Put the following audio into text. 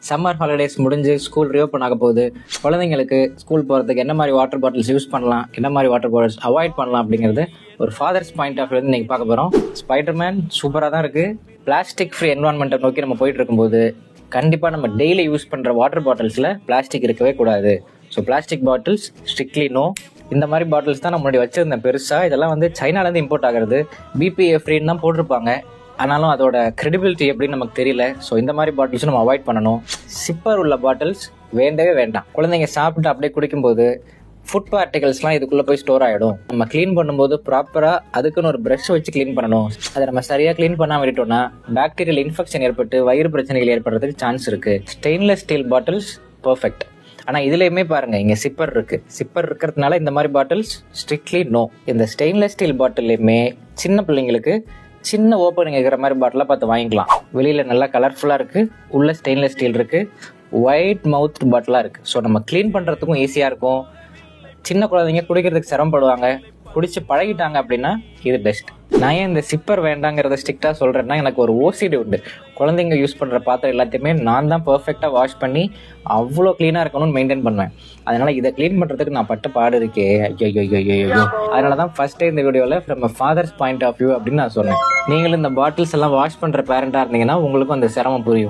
Summer holidays முடிஞ்சு school reopen ஆக போகுது. குழந்தைங்களுக்கு ஸ்கூல் போகிறதுக்கு என்ன மாதிரி வாட்டர் பாட்டில்ஸ் யூஸ் பண்ணலாம், என்ன மாதிரி வாட்டர் பாட்டில்ஸ் அவாய்ட் பண்ணலாம் அப்படிங்கிறது ஒரு ஃபாதர்ஸ் பாயிண்ட் ஆஃப் வியூ நீங்கள் பார்க்க போகிறோம். ஸ்பைடர்மேன் சூப்பராக தான் இருக்குது. பிளாஸ்டிக் ஃப்ரீ என்வரான்மெண்ட்டை நோக்கி நம்ம போயிட்டு இருக்கும்போது கண்டிப்பாக நம்ம டெய்லி யூஸ் பண்ணுற வாட்டர் பாட்டில்ஸில் பிளாஸ்டிக் இருக்கவே கூடாது. So plastic bottles strictly no. இந்த மாதிரி பாட்டில்ஸ் தான் நான் முன்னாடி வச்சுருந்தேன் பெருசாக. இதெல்லாம் வந்து சைனாலேருந்து இம்போர்ட் ஆகிறது. பிபிஏ ஃப்ரீன்னு தான் போட்டிருப்பாங்க, ஆனாலும் அதோட கிரெடிபிலிட்டி எப்படின்னு நமக்கு தெரியல. ஸோ இந்த மாதிரி பாட்டில்ஸும் நம்ம அவாய்ட் பண்ணணும். சிப்பர் உள்ள பாட்டில்ஸ் வேண்டவே வேண்டாம். குழந்தைங்க சாப்பிட்டு அப்படியே குடிக்கும்போது ஃபுட் பார்ட்டிகல்ஸ்லாம் இதுக்குள்ளே போய் ஸ்டோர் ஆகிடும். நம்ம க்ளீன் பண்ணும்போது ப்ராப்பராக அதுக்குன்னு ஒரு ப்ரஷ் வச்சு க்ளீன் பண்ணணும். அதை நம்ம சரியாக க்ளீன் பண்ணாமல் விட்டுட்டோம்னா பாக்டீரியல் இன்ஃபெக்ஷன் ஏற்பட்டு வயிறு பிரச்சனைகள் ஏற்படுறதுக்கு சான்ஸ் இருக்குது. Stainless steel bottles perfect. ஆனால் இதுலேயுமே பாருங்கள், இங்கே சிப்பர் இருக்குது. சிப்பர் இருக்கிறதுனால இந்த மாதிரி பாட்டில்ஸ் ஸ்ட்ரிக்ட்லி நோ. இந்த ஸ்டெயின்லெஸ் ஸ்டீல் பாட்டில்லையுமே சின்ன பிள்ளைங்களுக்கு சின்ன ஓப்பனிங் இருக்கிற மாதிரி பாட்டிலாக பார்த்து வாங்கிக்கலாம். வெளியில் நல்லா கலர்ஃபுல்லாக இருக்குது, உள்ள ஸ்டெயின்லெஸ் ஸ்டீல் இருக்குது, ஒயிட் மவுத் பாட்டிலாக இருக்குது. ஸோ நம்ம க்ளீன் பண்ணுறதுக்கும் ஈஸியாக இருக்கும். சின்ன குழந்தைங்க குடிக்கிறதுக்கு சிரமப்படுவாங்க, குடிச்சு பழகிட்டாங்க அப்படின்னா இது பெஸ்ட். நான் ஏன் இந்த சிப்பர் வேண்டாங்கிறத ஸ்ட்ரிக்டாக சொல்கிறேன்னா, எனக்கு ஒரு ஓசிடி உண்டு. குழந்தைங்க யூஸ் பண்ணுற பாத்திரம் எல்லாத்தையுமே நான் தான் பர்ஃபெக்டாக வாஷ் பண்ணி அவ்வளோ க்ளீனாக இருக்கணும்னு மெயின்டைன் பண்ணுவேன். அதனால் இதை க்ளீன் பண்ணுறதுக்கு நான் பட்ட பாடு இருக்கே, ஐயோ. அதனால தான் ஃபஸ்ட்டே இந்த வீடியோவில் from father's point of view அப்படின்னு நான் சொன்னேன். நீங்களும் இந்த பாட்டில்ஸ் எல்லாம் வாஷ் பண்ணுற பேரண்ட்டாக இருந்தீங்கன்னா உங்களுக்கும் அந்த சிரமம் புரியும்.